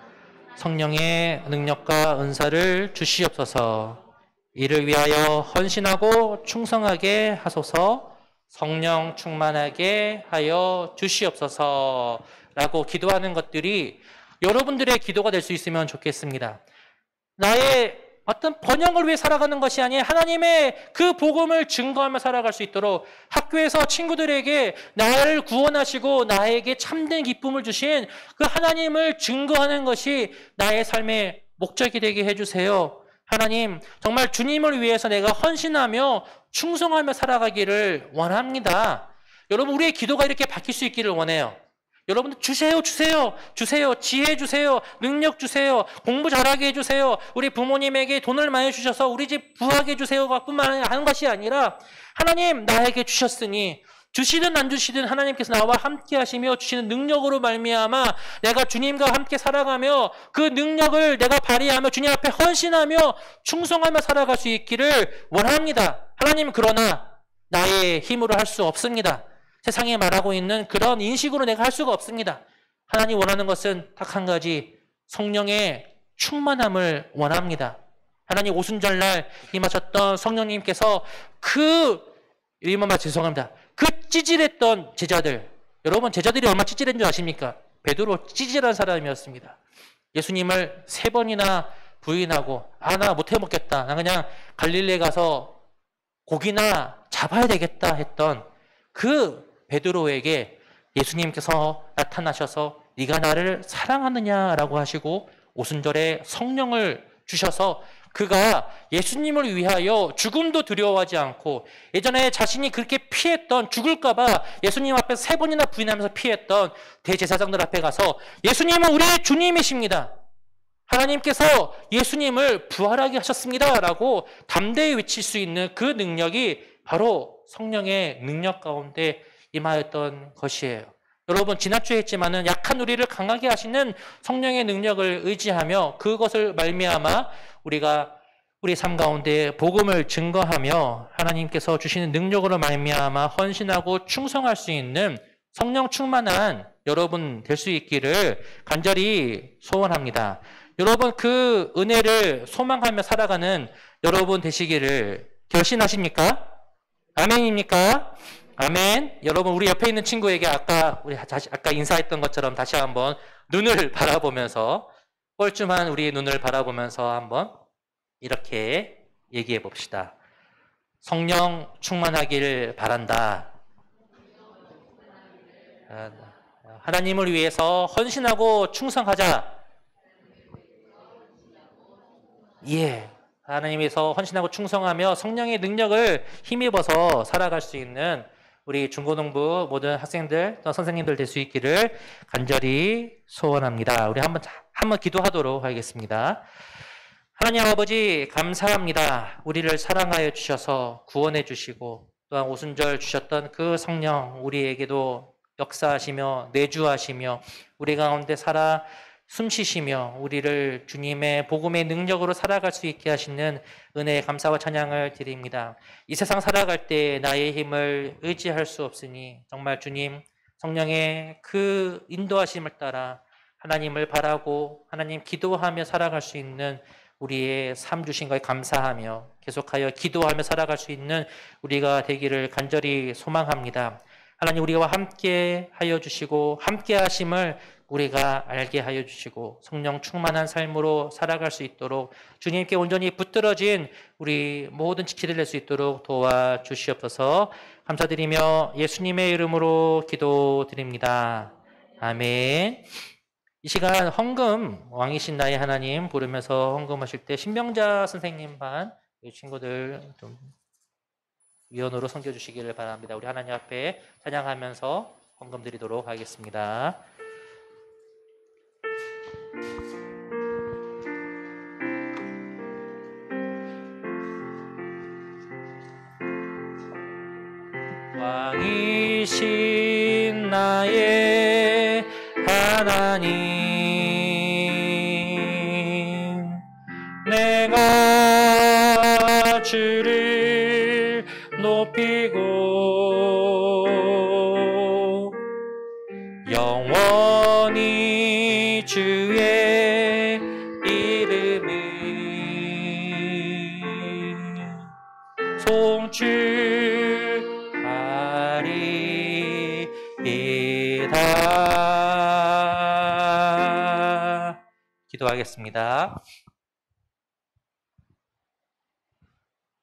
성령의 능력과 은사를 주시옵소서. 이를 위하여 헌신하고 충성하게 하소서. 성령 충만하게 하여 주시옵소서. 라고 기도하는 것들이 여러분들의 기도가 될 수 있으면 좋겠습니다. 나의 어떤 번영을 위해 살아가는 것이 아닌 하나님의 그 복음을 증거하며 살아갈 수 있도록 학교에서 친구들에게 나를 구원하시고 나에게 참된 기쁨을 주신 그 하나님을 증거하는 것이 나의 삶의 목적이 되게 해주세요. 하나님 정말 주님을 위해서 내가 헌신하며 충성하며 살아가기를 원합니다. 여러분 우리의 기도가 이렇게 바뀔 수 있기를 원해요. 여러분들 주세요. 지혜 주세요. 능력 주세요. 공부 잘하게 해주세요. 우리 부모님에게 돈을 많이 주셔서 우리 집 부하게 해주세요가 뿐만 하는 것이 아니라 하나님 나에게 주셨으니 주시든 안 주시든 하나님께서 나와 함께 하시며 주시는 능력으로 말미암아 내가 주님과 함께 살아가며 그 능력을 내가 발휘하며 주님 앞에 헌신하며 충성하며 살아갈 수 있기를 원합니다. 하나님, 그러나 나의 힘으로 할 수 없습니다. 세상에 말하고 있는 그런 인식으로 내가 할 수가 없습니다. 하나님 원하는 것은 딱 한 가지, 성령의 충만함을 원합니다. 하나님 오순절날 임하셨던 성령님께서 죄송합니다. 그 찌질했던 제자들, 여러분 제자들이 얼마나 찌질한 줄 아십니까? 베드로 찌질한 사람이었습니다. 예수님을 3번이나 부인하고 나 못해 먹겠다. 나 그냥 갈릴리에 가서 고기나 잡아야 되겠다 했던 그 베드로에게 예수님께서 나타나셔서 네가 나를 사랑하느냐라고 하시고 오순절에 성령을 주셔서 그가 예수님을 위하여 죽음도 두려워하지 않고 예전에 자신이 그렇게 피했던, 죽을까 봐 예수님 앞에 3번이나 부인하면서 피했던 대제사장들 앞에 가서 예수님은 우리의 주님이십니다. 하나님께서 예수님을 부활하게 하셨습니다. 라고 담대히 외칠 수 있는 그 능력이 바로 성령의 능력 가운데 임하였던 것이에요. 여러분, 지난주에 했지만은 약한 우리를 강하게 하시는 성령의 능력을 의지하며 그것을 말미암아 우리가 우리 삶 가운데 복음을 증거하며 하나님께서 주시는 능력으로 말미암아 헌신하고 충성할 수 있는 성령 충만한 여러분 될 수 있기를 간절히 소원합니다. 여러분, 그 은혜를 소망하며 살아가는 여러분 되시기를 결심하십니까? 아멘입니까? 아멘. 여러분, 우리 옆에 있는 친구에게 아까 인사했던 것처럼 다시 한번 눈을 바라보면서, 뻘쭘한 우리의 눈을 바라보면서 한번 이렇게 얘기해 봅시다. 성령 충만하길 바란다. 하나님을 위해서 헌신하고 충성하자. 예. 하나님께서 헌신하고 충성하며 성령의 능력을 힘입어서 살아갈 수 있는 우리 중고등부 모든 학생들 또 선생님들 될 수 있기를 간절히 소원합니다. 우리 한번 기도하도록 하겠습니다. 하나님 아버지, 감사합니다. 우리를 사랑하여 주셔서 구원해 주시고 또한 오순절 주셨던 그 성령 우리에게도 역사하시며 내주하시며 우리 가운데 살아 숨쉬시며 우리를 주님의 복음의 능력으로 살아갈 수 있게 하시는 은혜에 감사와 찬양을 드립니다. 이 세상 살아갈 때 나의 힘을 의지할 수 없으니 정말 주님 성령의 그 인도하심을 따라 하나님을 바라고 하나님 기도하며 살아갈 수 있는 우리의 삶 주신 것에 감사하며 계속하여 기도하며 살아갈 수 있는 우리가 되기를 간절히 소망합니다. 하나님, 우리와 함께 하여 주시고 함께 하심을 우리가 알게 하여 주시고 성령 충만한 삶으로 살아갈 수 있도록 주님께 온전히 붙들어진 우리 모든 지체들 낼 수 있도록 도와주시옵소서. 감사드리며 예수님의 이름으로 기도드립니다. 아멘. 이 시간 헌금, 왕이신 나의 하나님 부르면서 헌금하실 때 신명자 선생님 반 이 친구들 좀 위원으로 섬겨주시기를 바랍니다. 우리 하나님 앞에 찬양하면서 헌금 드리도록 하겠습니다. 왕이신 나의 하나님, 내가 주를 높이고 영원히 주의 이름을 송축하리이다. 기도하겠습니다.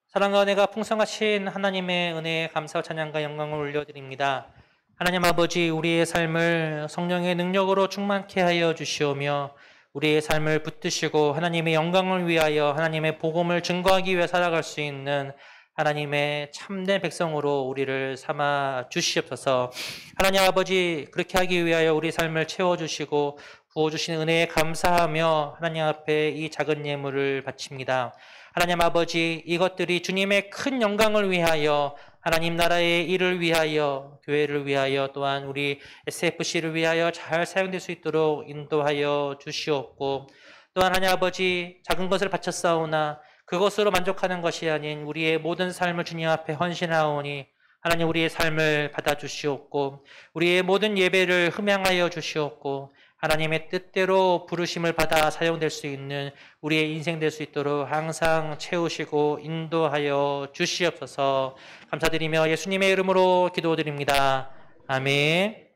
사랑과 은혜가 풍성하신 하나님의 은혜에 감사와 찬양과 영광을 올려드립니다. 하나님 아버지, 우리의 삶을 성령의 능력으로 충만케 하여 주시오며 우리의 삶을 붙드시고 하나님의 영광을 위하여 하나님의 복음을 증거하기 위해 살아갈 수 있는 하나님의 참된 백성으로 우리를 삼아 주시옵소서. 하나님 아버지, 그렇게 하기 위하여 우리 삶을 채워주시고 부어주신 은혜에 감사하며 하나님 앞에 이 작은 예물을 바칩니다. 하나님 아버지, 이것들이 주님의 큰 영광을 위하여 하나님 나라의 일을 위하여, 교회를 위하여, 또한 우리 SFC를 위하여 잘 사용될 수 있도록 인도하여 주시옵고, 또한 하나님 아버지, 작은 것을 바쳤사오나 그것으로 만족하는 것이 아닌 우리의 모든 삶을 주님 앞에 헌신하오니 하나님 우리의 삶을 받아주시옵고, 우리의 모든 예배를 흠양하여 주시옵고, 하나님의 뜻대로 부르심을 받아 사용될 수 있는 우리의 인생 될 수 있도록 항상 채우시고 인도하여 주시옵소서. 감사드리며 예수님의 이름으로 기도드립니다. 아멘.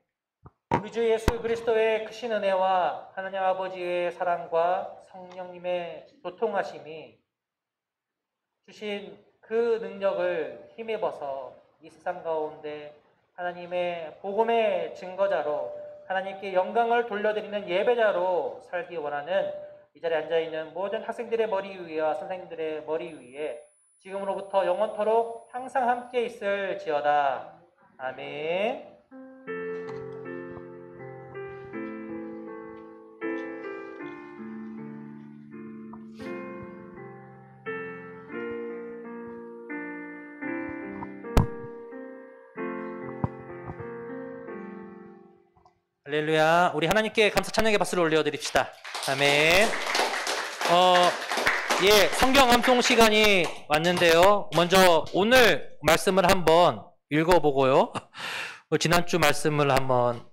우리 주 예수 그리스도의 크신 은혜와 하나님 아버지의 사랑과 성령님의 교통하심이 주신 그 능력을 힘입어서 이 세상 가운데 하나님의 복음의 증거자로 하나님께 영광을 돌려드리는 예배자로 살기 원하는 이 자리에 앉아있는 모든 학생들의 머리 위와 선생님들의 머리 위에 지금으로부터 영원토록 항상 함께 있을지어다. 아멘. 할렐루야. 우리 하나님께 감사 찬양의 박수를 올려드립시다. 아멘. 성경 암송 시간이 왔는데요. 먼저 오늘 말씀을 한번 읽어보고요. 지난주 말씀을 한번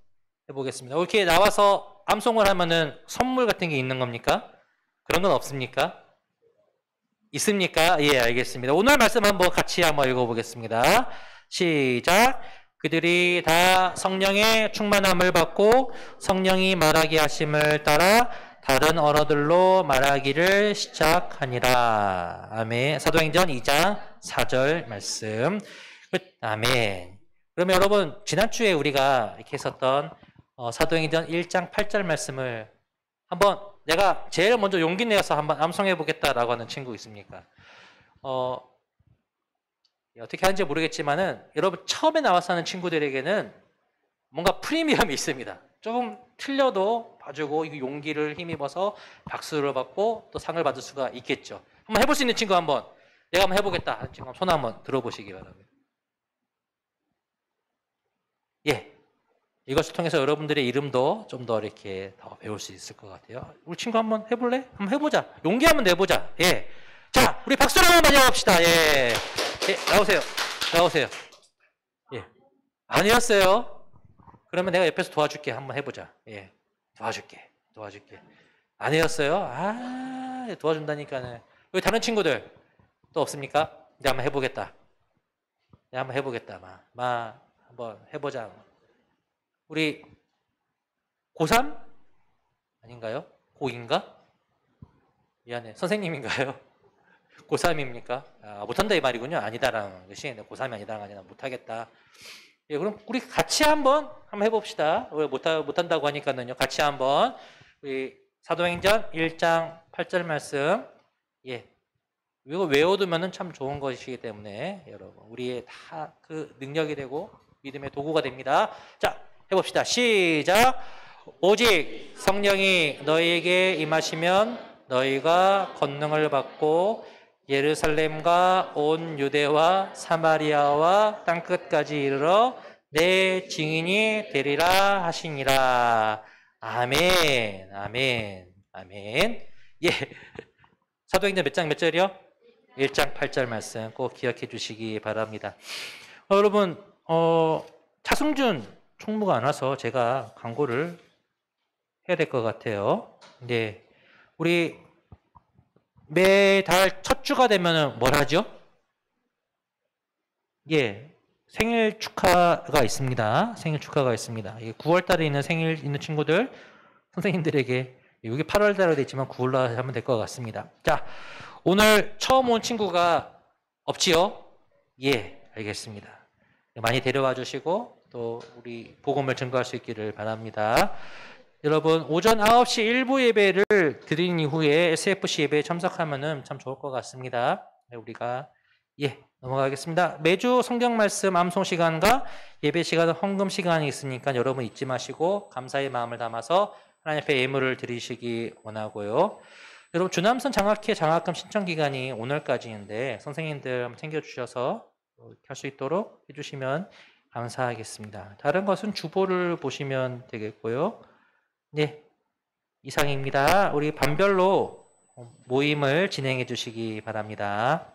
해보겠습니다. 이렇게 나와서 암송을 하면은 선물 같은 게 있는 겁니까? 그런 건 없습니까? 있습니까? 예, 알겠습니다. 오늘 말씀 한번 같이 한번 읽어보겠습니다. 시작. 그들이 다 성령의 충만함을 받고 성령이 말하게 하심을 따라 다른 언어들로 말하기를 시작하니라. 아멘. 사도행전 2장 4절 말씀. 아멘. 그러면 여러분, 지난주에 우리가 이렇게 했었던 사도행전 1장 8절 말씀을 한번 내가 제일 먼저 용기 내어서 한번 암송해 보겠다라고 하는 친구 있습니까? 어떻게 하는지 모르겠지만은 여러분 처음에 나와서 하는 친구들에게는 뭔가 프리미엄이 있습니다. 조금 틀려도 봐주고 이 용기를 힘입어서 박수를 받고 또 상을 받을 수가 있겠죠. 한번 해볼 수 있는 친구 한번 내가 한번 해보겠다 하는 친구 손 한번 들어보시기 바랍니다. 예, 이것을 통해서 여러분들의 이름도 좀 더 이렇게 더 배울 수 있을 것 같아요. 우리 친구 한번 해볼래? 한번 해보자. 용기 한번 내보자. 예, 자 우리 박수를 한번 많이 해봅시다. 예. 예, 나오세요. 예, 아니었어요. 그러면 내가 옆에서 도와줄게. 한번 해보자. 예, 도와줄게. 아니었어요. 도와준다니까는. 여기 다른 친구들 또 없습니까? 이제 한번 해보겠다. 한번 해보자. 우리 고3? 아닌가요? 고2인가? 미안해. 선생님인가요? 고3입니까? 못한다 이 말이군요. 아니다라는 것이. 고3이 아니다라는 거 아니라 못하겠다. 예, 그럼 우리 같이 한번 해봅시다. 왜 못한다고 하니까는요. 같이 한번 우리 사도행전 1장 8절 말씀. 예, 이거 외워두면은 참 좋은 것이기 때문에 여러분 우리의 다 그 능력이 되고 믿음의 도구가 됩니다. 자, 해봅시다. 시작. 오직 성령이 너희에게 임하시면 너희가 권능을 받고 예루살렘과 온 유대와 사마리아와 땅끝까지 이르러 내 증인이 되리라 하시니라. 아멘. 예. 사도행전 몇 장 몇 절이요? 1장 8절 말씀 꼭 기억해 주시기 바랍니다. 여러분, 차승준 총무가 안 와서 제가 광고를 해야 될 것 같아요. 네. 우리 매달 첫 주가 되면은 뭘 하죠? 예, 생일 축하가 있습니다. 생일 축하가 있습니다. 9월 달에 있는 생일 있는 친구들, 선생님들에게, 여기 8월 달에 돼 있지만 9월로 하면 될 것 같습니다. 자, 오늘 처음 온 친구가 없지요? 예, 알겠습니다. 많이 데려와 주시고 또 우리 복음을 증거할 수 있기를 바랍니다. 여러분, 오전 9시 1부 예배를 드린 이후에 SFC 예배에 참석하면은 참 좋을 것 같습니다. 우리가 넘어가겠습니다. 매주 성경 말씀 암송 시간과 예배 시간은 헌금 시간이 있으니까 여러분 잊지 마시고 감사의 마음을 담아서 하나님 앞에 예물을 드리시기 원하고요. 여러분, 주남선 장학회 장학금 신청 기간이 오늘까지인데 선생님들 한번 챙겨주셔서 할 수 있도록 해주시면 감사하겠습니다. 다른 것은 주보를 보시면 되겠고요. 네, 이상입니다. 우리 반별로 모임을 진행해 주시기 바랍니다.